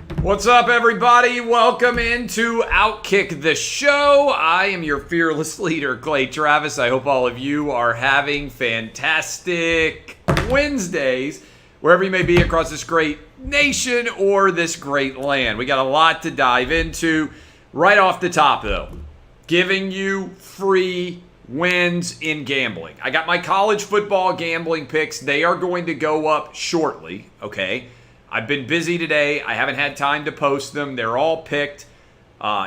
What's up, everybody? Welcome into Outkick the Show. I am your fearless leader, Clay Travis. I hope all of you are having fantastic Wednesdays, wherever you may be across this great nation or this great land. We got a lot to dive into. Right off the top, though, giving you free wins in gambling. I got my college football gambling picks. They are going to go up shortly, okay? I've been busy today. I haven't had time to post them. They're all picked.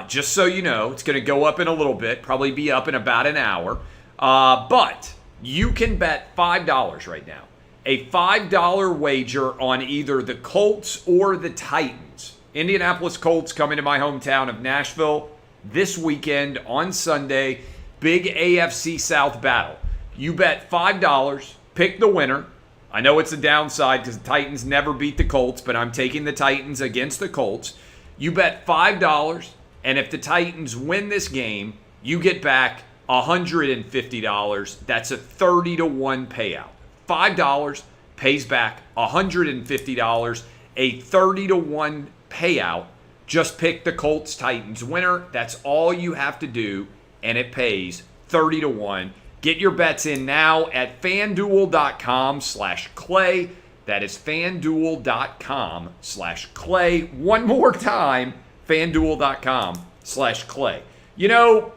Just so you know, it's going to go up in a little bit, probably be up in about an hour. But you can bet $5 right now. A $5 wager on either the Colts or the Titans. Indianapolis Colts coming to my hometown of Nashville this weekend on Sunday. Big AFC South battle. You bet $5, pick the winner. I know it's a downside because the Titans never beat the Colts, but I'm taking the Titans against the Colts. You bet $5, and if the Titans win this game, you get back $150. That's a 30-1 payout. $5 pays back $150, a 30-1 payout. Just pick the Colts Titans winner. That's all you have to do, and it pays 30-1. Get your bets in now at fanduel.com/Clay. That is fanduel.com/Clay. One more time, fanduel.com/Clay. You know,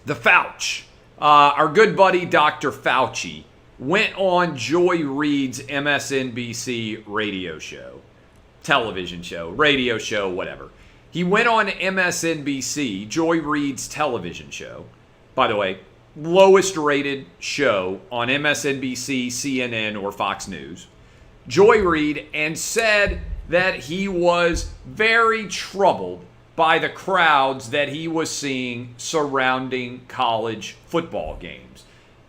the Fauci, our good buddy Dr. Fauci, went on Joy Reid's MSNBC radio show, television show, radio show, whatever. He went on MSNBC, Joy Reid's television show. By the way, lowest rated show on MSNBC, CNN, or Fox News. Joy Reid, and said that he was very troubled by the crowds that he was seeing surrounding college football games.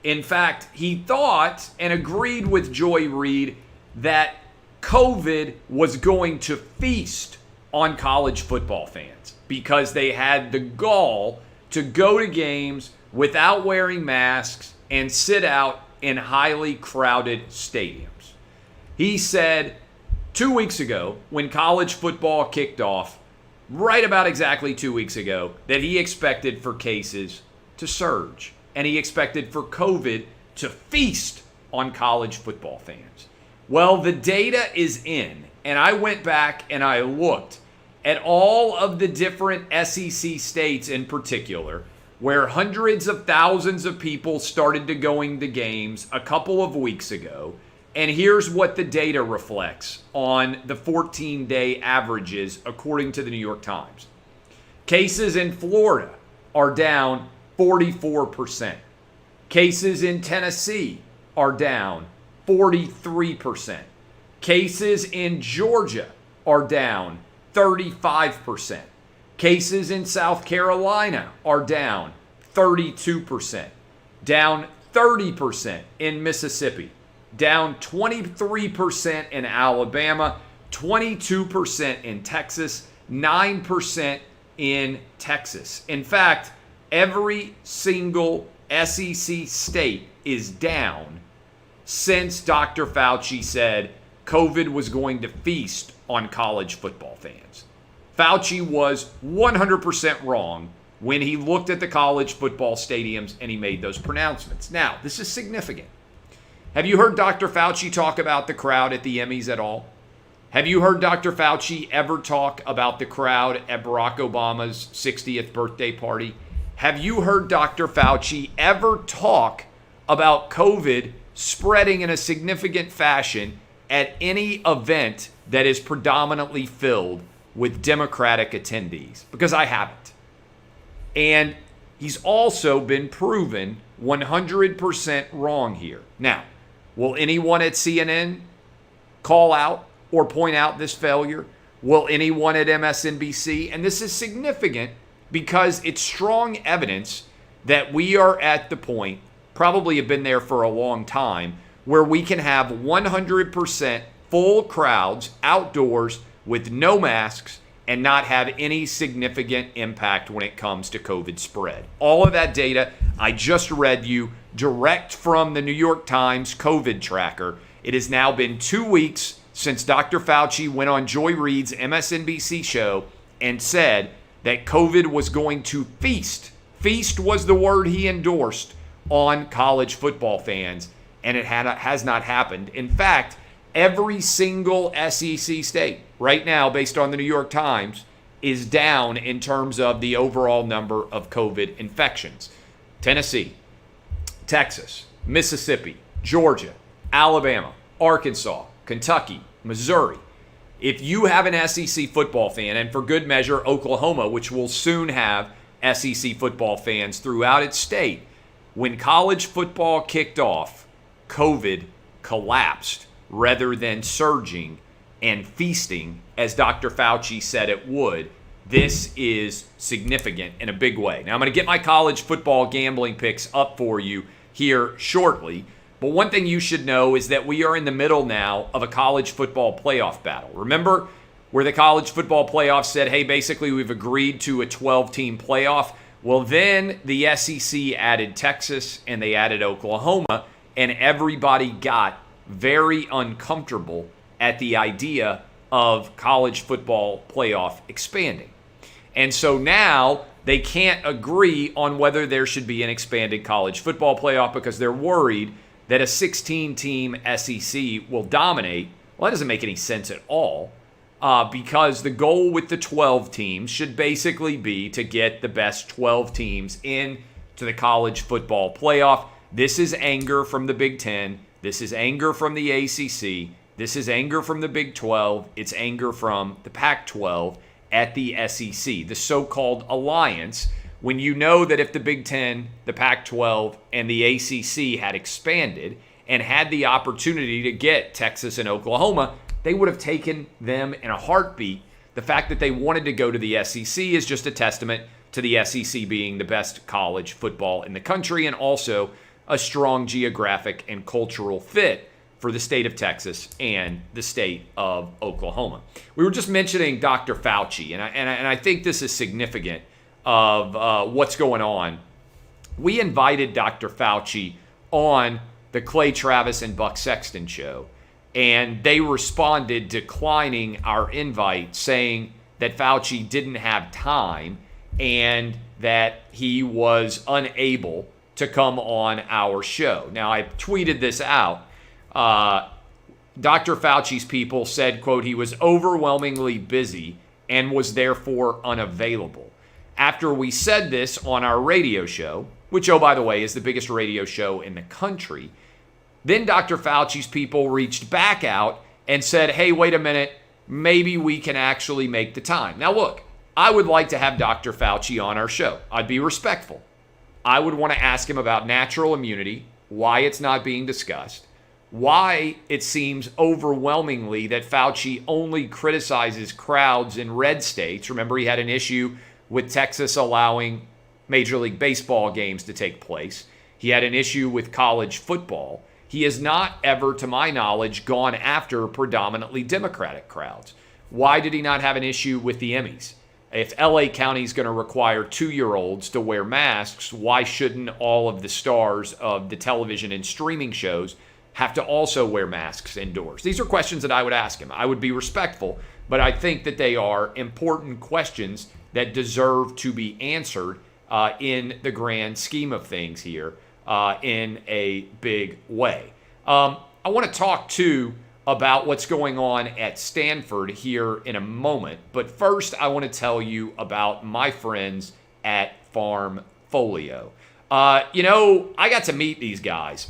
In fact, he thought and agreed with Joy Reid that COVID was going to feast on college football fans because they had the gall to go to games without wearing masks and sit out in highly crowded stadiums. He said 2 weeks ago, when college football kicked off, right about exactly 2 weeks ago, that he expected for cases to surge and he expected for COVID to feast on college football fans. Well, the data is in, and I went back and I looked at all of the different SEC states in particular, where hundreds of thousands of people started to going to games a couple of weeks ago. And here's what the data reflects on the 14-day averages according to the New York Times. Cases in Florida are down 44%. Cases in Tennessee are down 43%. Cases in Georgia are down 35%. Cases in South Carolina are down 32%, down 30% in Mississippi, down 23% in Alabama, 22% in Texas, 9% in Texas. In fact, every single SEC state is down since Dr. Fauci said COVID was going to feast on college football fans. Fauci was 100% wrong when he looked at the college football stadiums and he made those pronouncements. Now, this is significant. Have you heard Dr. Fauci talk about the crowd at the Emmys at all? Have you heard Dr. Fauci ever talk about the crowd at Barack Obama's 60th birthday party? Have you heard Dr. Fauci ever talk about COVID spreading in a significant fashion at any event that is predominantly filled with Democratic attendees? Because I haven't. And he's also been proven 100% wrong here. Now, will anyone at CNN call out or point out this failure? Will anyone at MSNBC? And this is significant because it's strong evidence that we are at the point, probably have been there for a long time, where we can have 100% full crowds outdoors with no masks and not have any significant impact when it comes to COVID spread. All of that data I just read you direct from the New York Times COVID tracker. It has now been 2 weeks since Dr. Fauci went on Joy Reid's MSNBC show and said that COVID was going to feast. Feast was the word he endorsed on college football fans, and it has not happened. In fact, every single SEC state right now, based on the New York Times, is down in terms of the overall number of COVID infections. Tennessee, Texas, Mississippi, Georgia, Alabama, Arkansas, Kentucky, Missouri. If you have an SEC football fan, and for good measure, Oklahoma, which will soon have SEC football fans throughout its state, when college football kicked off, COVID collapsed rather than surging and feasting, as Dr. Fauci said it would. This is significant in a big way. Now, I'm going to get my college football gambling picks up for you here shortly. But one thing you should know is that we are in the middle now of a college football playoff battle. Remember where the college football playoff said, hey, basically we've agreed to a 12-team playoff? Well, then the SEC added Texas and they added Oklahoma, and everybody got very uncomfortable at the idea of college football playoff expanding. And so now they can't agree on whether there should be an expanded college football playoff because they're worried that a 16-team SEC will dominate. Well, that doesn't make any sense at all because the goal with the 12 teams should basically be to get the best 12 teams into the college football playoff. This is anger from the Big Ten. This is anger from the ACC. This is anger from the Big 12. It's anger from the Pac-12 at the SEC, the so-called alliance, when you know that if the Big Ten, the Pac-12, and the ACC had expanded and had the opportunity to get Texas and Oklahoma, they would have taken them in a heartbeat. The fact that they wanted to go to the SEC is just a testament to the SEC being the best college football in the country and also a strong geographic and cultural fit for the state of Texas and the state of Oklahoma. We were just mentioning Dr. Fauci, and I think this is significant of what's going on. We invited Dr. Fauci on the Clay Travis and Buck Sexton show, and they responded declining our invite, saying that Fauci didn't have time and that he was unable to come on our show. Now, I tweeted this out. Dr. Fauci's people said, quote, he was overwhelmingly busy and was therefore unavailable. After we said this on our radio show, which, oh, by the way, is the biggest radio show in the country, then Dr. Fauci's people reached back out and said, hey, wait a minute, maybe we can actually make the time. Now, look, I would like to have Dr. Fauci on our show. I'd be respectful. I would want to ask him about natural immunity, why it's not being discussed, why it seems overwhelmingly that Fauci only criticizes crowds in red states. Remember, he had an issue with Texas allowing Major League Baseball games to take place. He had an issue with college football. He has not ever, to my knowledge, gone after predominantly Democratic crowds. Why did he not have an issue with the Emmys? If LA County is going to require 2-year-olds to wear masks, why shouldn't all of the stars of the television and streaming shows have to also wear masks indoors? These are questions that I would ask him. I would be respectful, but I think that they are important questions that deserve to be answered in the grand scheme of things here in a big way. I want to talk, too, about what's going on at Stanford here in a moment. But first, I want to tell you about my friends at Farmfolio. I got to meet these guys.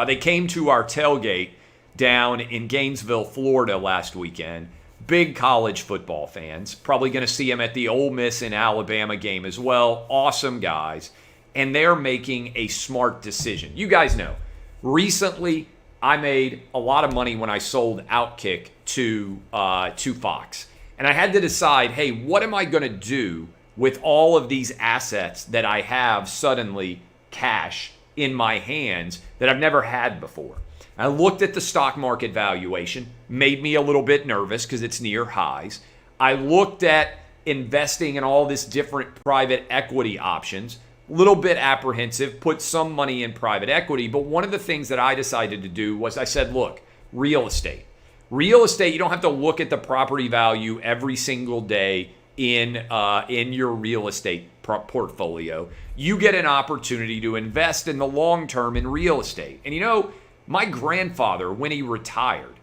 They came to our tailgate down in Gainesville, Florida last weekend. Big college football fans. Probably going to see them at the Ole Miss and Alabama game as well. Awesome guys. And they're making a smart decision. You guys know, recently I made a lot of money when I sold Outkick to Fox. And I had to decide, hey, what am I going to do with all of these assets that I have suddenly cash in my hands that I've never had before? I looked at the stock market valuation, made me a little bit nervous because it's near highs. I looked at investing in all this different private equity options, little bit apprehensive, put some money in private equity. But one of the things that I decided to do was I said, look, real estate. Real estate, you don't have to look at the property value every single day in your real estate portfolio. You get an opportunity to invest in the long term in real estate. And you know, my grandfather, when he retired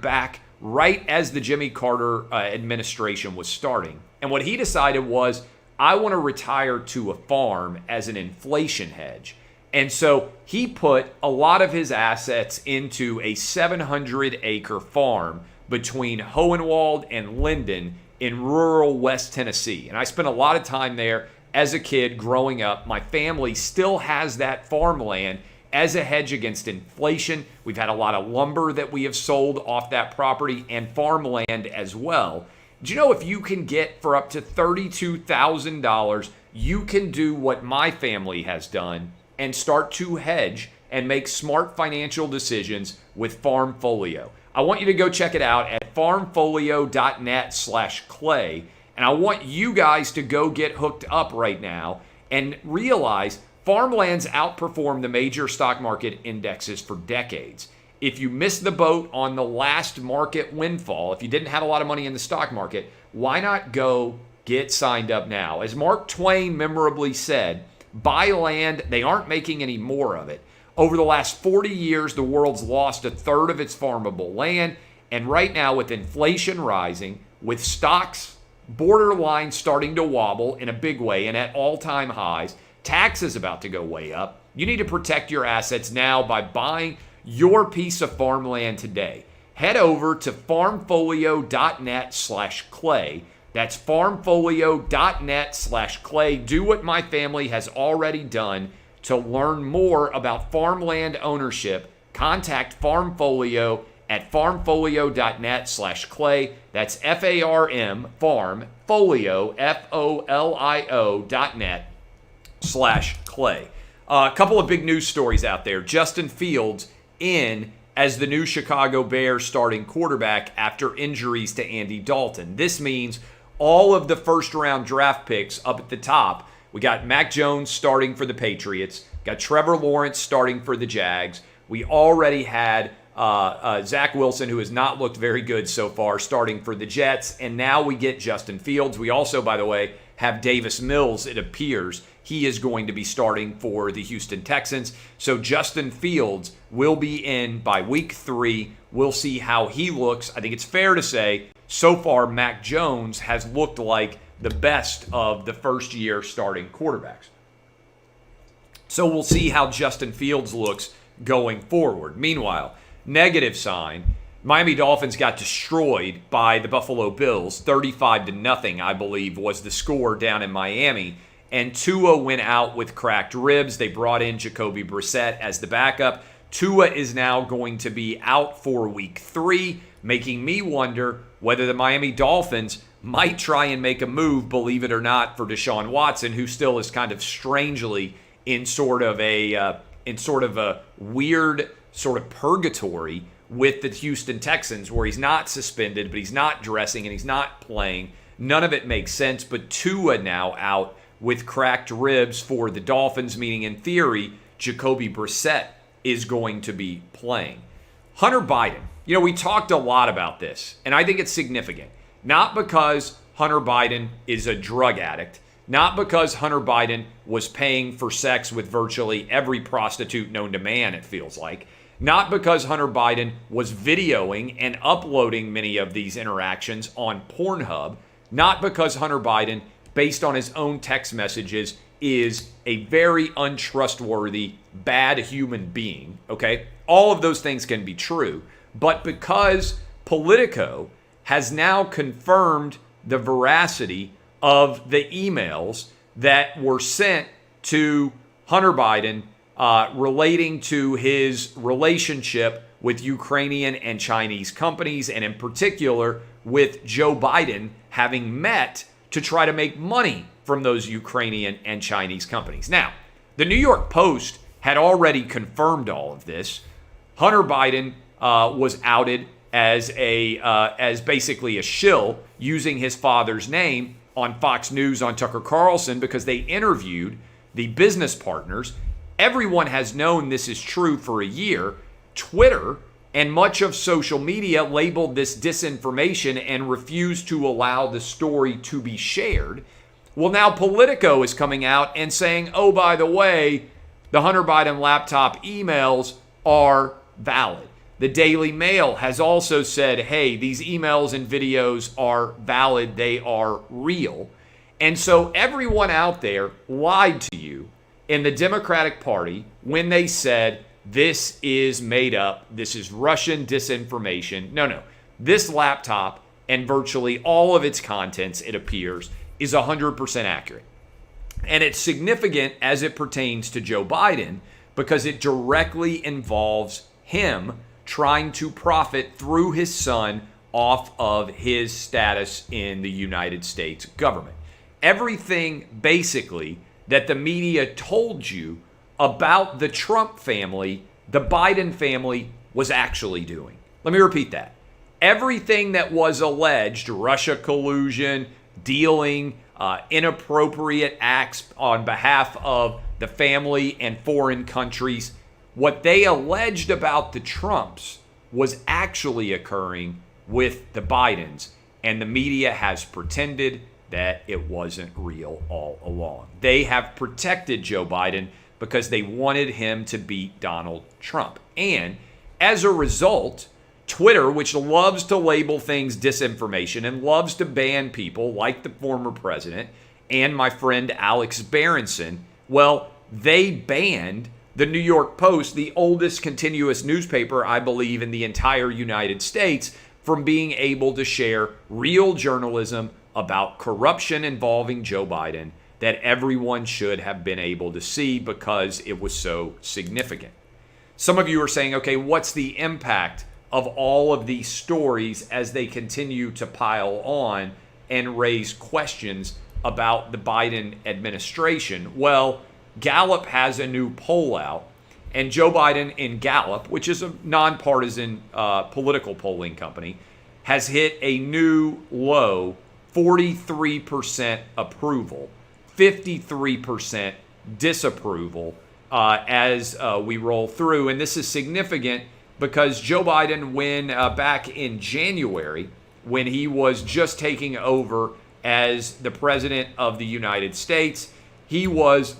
back right as the Jimmy Carter administration was starting. And what he decided was, I want to retire to a farm as an inflation hedge. And so he put a lot of his assets into a 700-acre farm between Hohenwald and Linden in rural West Tennessee. And I spent a lot of time there as a kid growing up. My family still has that farmland as a hedge against inflation. We've had a lot of lumber that we have sold off that property and farmland as well. Do you know if you can get for up to $32,000, you can do what my family has done and start to hedge and make smart financial decisions with Farmfolio. I want you to go check it out at farmfolio.net/clay. And I want you guys to go get hooked up right now and realize farmlands outperform the major stock market indexes for decades. If you missed the boat on the last market windfall, if you didn't have a lot of money in the stock market, why not go get signed up now? As Mark Twain memorably said, buy land, they aren't making any more of it. Over the last 40 years, the world's lost a third of its farmable land. And right now, with inflation rising, with stocks borderline starting to wobble in a big way and at all-time highs, taxes about to go way up, you need to protect your assets now by buying your piece of farmland today. Head over to farmfolio.net/clay. That's farmfolio.net/clay. Do what my family has already done. To learn more about farmland ownership, contact Farmfolio at farmfolio.net/clay. That's Farmfolio, FOLIO.net/clay. A couple of big news stories out there. Justin Fields in as the new Chicago Bears starting quarterback after injuries to Andy Dalton. This means all of the first-round draft picks up at the top. We got Mac Jones starting for the Patriots. Got Trevor Lawrence starting for the Jags. We already had Zach Wilson, who has not looked very good so far, starting for the Jets. And now we get Justin Fields. We also, by the way, have Davis Mills, it appears. He is going to be starting for the Houston Texans. So Justin Fields will be in by week 3. We'll see how he looks. I think it's fair to say, so far, Mac Jones has looked like the best of the first-year starting quarterbacks. So we'll see how Justin Fields looks going forward. Meanwhile, negative sign, Miami Dolphins got destroyed by the Buffalo Bills. 35-0, I believe, was the score down in Miami. And Tua went out with cracked ribs. They brought in Jacoby Brissett as the backup. Tua is now going to be out for week 3, making me wonder whether the Miami Dolphins might try and make a move, believe it or not, for Deshaun Watson, who still is kind of strangely in sort of a weird sort of purgatory with the Houston Texans, where he's not suspended, but he's not dressing and he's not playing. None of it makes sense, but Tua now out with cracked ribs for the Dolphins, meaning in theory, Jacoby Brissett is going to be playing. Hunter Biden, we talked a lot about this, and I think it's significant. Not because Hunter Biden is a drug addict, not because Hunter Biden was paying for sex with virtually every prostitute known to man, it feels like. Not because Hunter Biden was videoing and uploading many of these interactions on Pornhub. Not because Hunter Biden, based on his own text messages, is a very untrustworthy, bad human being, okay? All of those things can be true. But because Politico has now confirmed the veracity of the emails that were sent to Hunter Biden relating to his relationship with Ukrainian and Chinese companies, and in particular with Joe Biden having met to try to make money from those Ukrainian and Chinese companies. Now, the New York Post had already confirmed all of this. Hunter Biden was outed as basically a shill using his father's name on Fox News on Tucker Carlson because they interviewed the business partners. Everyone has known this is true for a year. Twitter And much of social media labeled this disinformation and refused to allow the story to be shared. Well, now Politico is coming out and saying, oh, by the way, the Hunter Biden laptop emails are valid. The Daily Mail has also said, hey, these emails and videos are valid. They are real. And so everyone out there lied to you in the Democratic Party when they said, this is made up. This is Russian disinformation. No. This laptop and virtually all of its contents, it appears, is 100% accurate. And it's significant as it pertains to Joe Biden because it directly involves him trying to profit through his son off of his status in the United States government. Everything basically that the media told you about the Trump family, the Biden family was actually doing. Let me repeat that. Everything that was alleged, Russia collusion, dealing, inappropriate acts on behalf of the family and foreign countries, what they alleged about the Trumps was actually occurring with the Bidens, and the media has pretended that it wasn't real all along. They have protected Joe Biden because they wanted him to beat Donald Trump. And as a result, Twitter, which loves to label things disinformation and loves to ban people like the former president and my friend Alex Berenson, well, they banned the New York Post, the oldest continuous newspaper, I believe, in the entire United States, from being able to share real journalism about corruption involving Joe Biden that everyone should have been able to see because it was so significant. Some of you are saying, okay, what's the impact of all of these stories as they continue to pile on and raise questions about the Biden administration? Well, Gallup has a new poll out, and Joe Biden in Gallup, which is a nonpartisan political polling company, has hit a new low, 43% approval, 53% disapproval as we roll through. And this is significant because Joe Biden, when back in January, when he was just taking over as the president of the United States, he was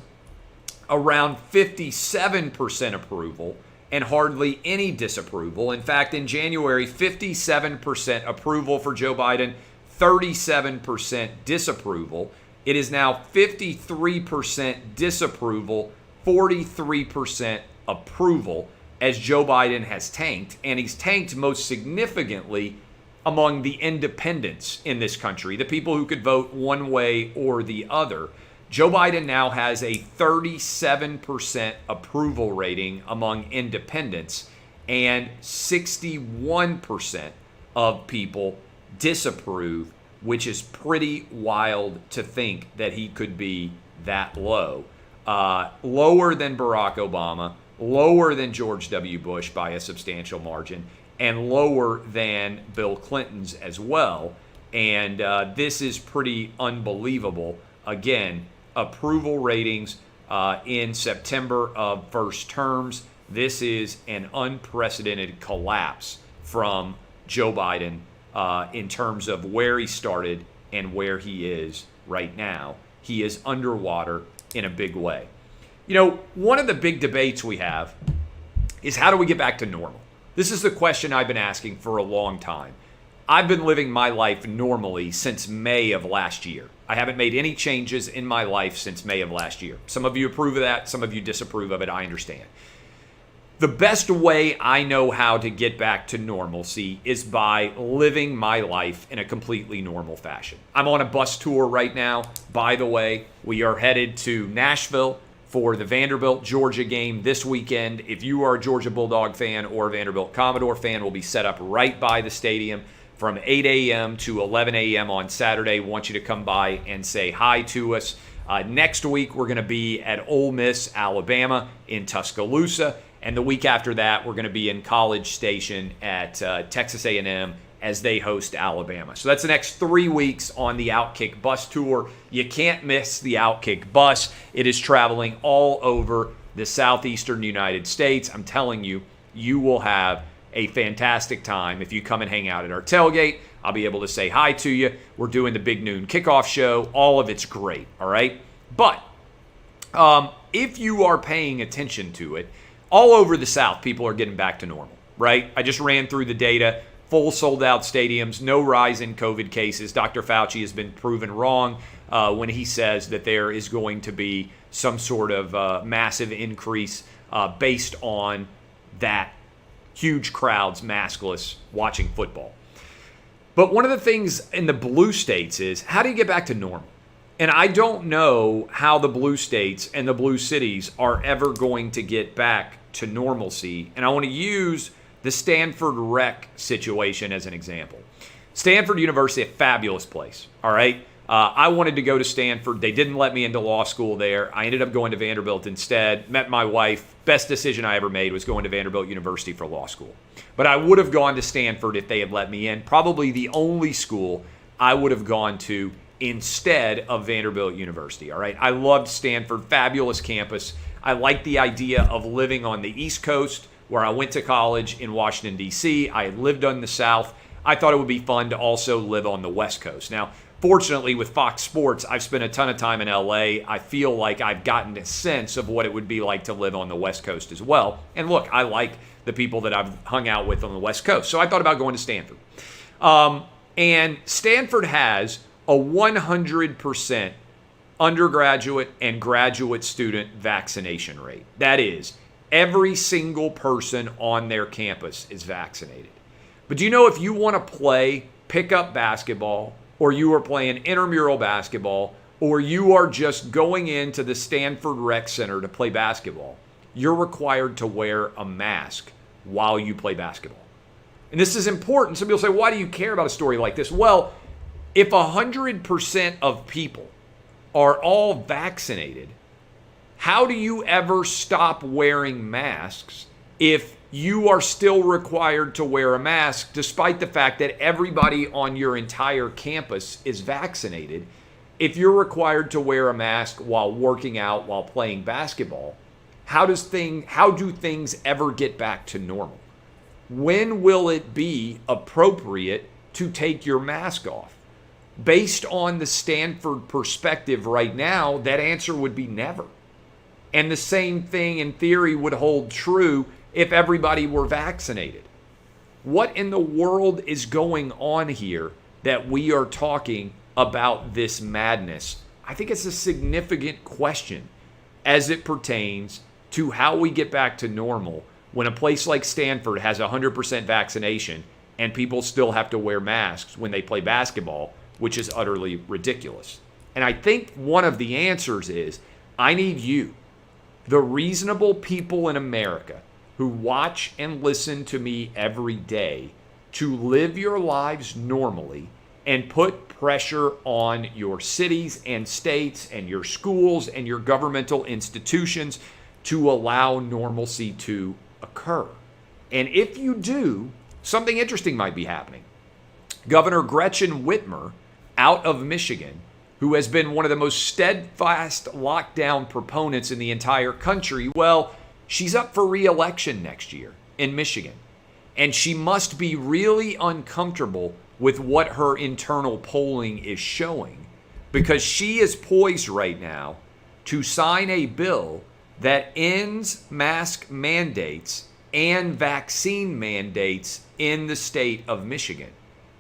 around 57% approval and hardly any disapproval. In fact, in January, 57% approval for Joe Biden, 37% disapproval. It is now 53% disapproval, 43% approval as Joe Biden has tanked, and he's tanked most significantly among the independents in this country, the people who could vote one way or the other. Joe Biden now has a 37% approval rating among independents, and 61% of people disapprove, which is pretty wild to think that he could be that low. Lower than Barack Obama, lower than George W. Bush by a substantial margin, and lower than Bill Clinton's as well. And this is pretty unbelievable. Again, approval ratings in September of first terms. This is an unprecedented collapse from Joe Biden in terms of where he started and where he is right now. He is underwater in a big way. You know, one of the big debates we have is how do we get back to normal? This is the question I've been asking for a long time. I've been living my life normally since May of last year. I haven't made any changes in my life since May of last year. Some of you approve of that, some of you disapprove of it, I understand. The best way I know how to get back to normalcy is by living my life in a completely normal fashion. I'm on a bus tour right now. By the way, we are headed to Nashville for the Vanderbilt Georgia game this weekend. If you are a Georgia Bulldog fan or a Vanderbilt Commodore fan, we'll be set up right by the stadium from 8 a.m. to 11 a.m. on Saturday. Want you to come by and say hi to us. Next week, we're going to be at Ole Miss, Alabama in Tuscaloosa. And the week after that, we're going to be in College Station at Texas A&M as they host Alabama. So that's the next 3 weeks on the Outkick bus tour. You can't miss the Outkick bus. It is traveling all over the southeastern United States. I'm telling you, you will have a fantastic time. If you come and hang out at our tailgate, I'll be able to say hi to you. We're doing the big noon kickoff show. All of it's great, all right? But if you are paying attention to it, all over the South, people are getting back to normal, right? I just ran through the data. Full sold-out stadiums, no rise in COVID cases. Dr. Fauci has been proven wrong when he says that there is going to be some sort of massive increase based on that huge crowds, maskless, watching football. But one of the things in the blue states is, how do you get back to normal? And I don't know how the blue states and the blue cities are ever going to get back to normalcy. And I want to use the Stanford rec situation as an example. Stanford University, a fabulous place, all right? I wanted to go to Stanford. They didn't let me into law school there. I ended up going to Vanderbilt instead, met my wife. Best decision I ever made was going to Vanderbilt University for law school. But I would have gone to Stanford if they had let me in. Probably the only school I would have gone to instead of Vanderbilt University, all right? I loved Stanford, fabulous campus. I liked the idea of living on the East Coast, where I went to college in Washington, D.C. I had lived on the South. I thought it would be fun to also live on the West Coast. Now, fortunately, with Fox Sports, I've spent a ton of time in L.A. I feel like I've gotten a sense of what it would be like to live on the West Coast as well. And look, I like the people that I've hung out with on the West Coast. So I thought about going to Stanford. And Stanford has a 100% undergraduate and graduate student vaccination rate. That is, every single person on their campus is vaccinated. But do you know, if you want to play pickup basketball, or you are playing intramural basketball, or you are just going into the Stanford Rec Center to play basketball, you're required to wear a mask while you play basketball. And this is important. Some people say, why do you care about a story like this? Well, if 100% of people are all vaccinated, how do you ever stop wearing masks if you are still required to wear a mask despite the fact that everybody on your entire campus is vaccinated? If you're required to wear a mask while working out, while playing basketball, how do things ever get back to normal? When will it be appropriate to take your mask off? Based on the Stanford perspective right now, that answer would be never. And the same thing in theory would hold true if everybody were vaccinated. What in the world is going on here that we are talking about this madness? I think it's a significant question as it pertains to how we get back to normal when a place like Stanford has 100% vaccination and people still have to wear masks when they play basketball, which is utterly ridiculous. And I think one of the answers is, I need you, the reasonable people in America who watch and listen to me every day, to live your lives normally and put pressure on your cities and states and your schools and your governmental institutions to allow normalcy to occur. And if you do, something interesting might be happening. Governor Gretchen Whitmer out of Michigan, who has been one of the most steadfast lockdown proponents in the entire country, well, she's up for re-election next year in Michigan. And she must be really uncomfortable with what her internal polling is showing, because she is poised right now to sign a bill that ends mask mandates and vaccine mandates in the state of Michigan.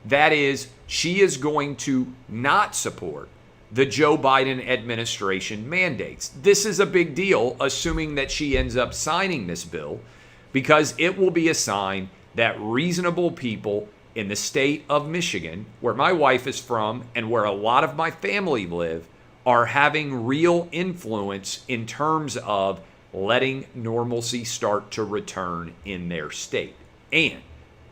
That is, she is going to not support the Joe Biden administration mandates. This is a big deal, assuming that she ends up signing this bill, because it will be a sign that reasonable people in the state of Michigan, where my wife is from and where a lot of my family live, are having real influence in terms of letting normalcy start to return in their state. And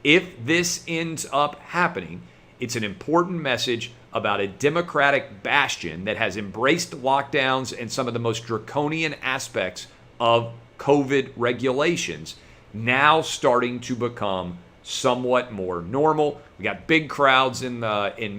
if this ends up happening, it's an important message about a Democratic bastion that has embraced lockdowns and some of the most draconian aspects of COVID regulations now starting to become somewhat more normal. We got big crowds in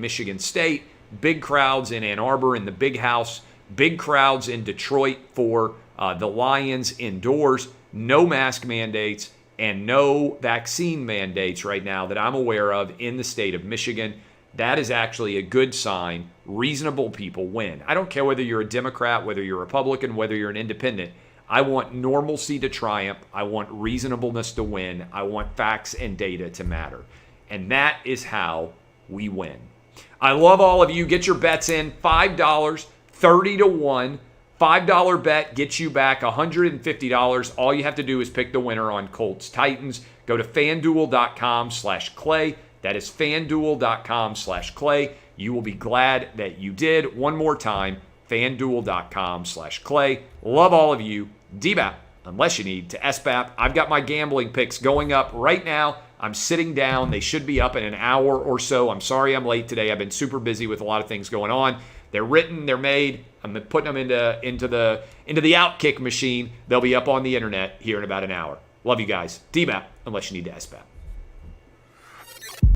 Michigan State, big crowds in Ann Arbor in the Big House, big crowds in Detroit for the Lions indoors, no mask mandates, and no vaccine mandates right now that I'm aware of in the state of Michigan. That is actually a good sign. Reasonable people win. I don't care whether you're a Democrat, whether you're a Republican, whether you're an independent. I want normalcy to triumph. I want reasonableness to win. I want facts and data to matter. And that is how we win. I love all of you. Get your bets in. $5, 30 to 1. $5 bet gets you back $150. All you have to do is pick the winner on Colts Titans. Go to fanduel.com/Clay. That is fanduel.com/Clay. You will be glad that you did. One more time, fanduel.com/Clay. Love all of you. DBAP, unless you need to SBAP. I've got my gambling picks going up right now. I'm sitting down. They should be up in an hour or so. I'm sorry I'm late today. I've been super busy with a lot of things going on. They're written, they're made. I'm putting them into the Outkick machine. They'll be up on the internet here in about an hour. Love you guys. DBAP, unless you need to SBAP.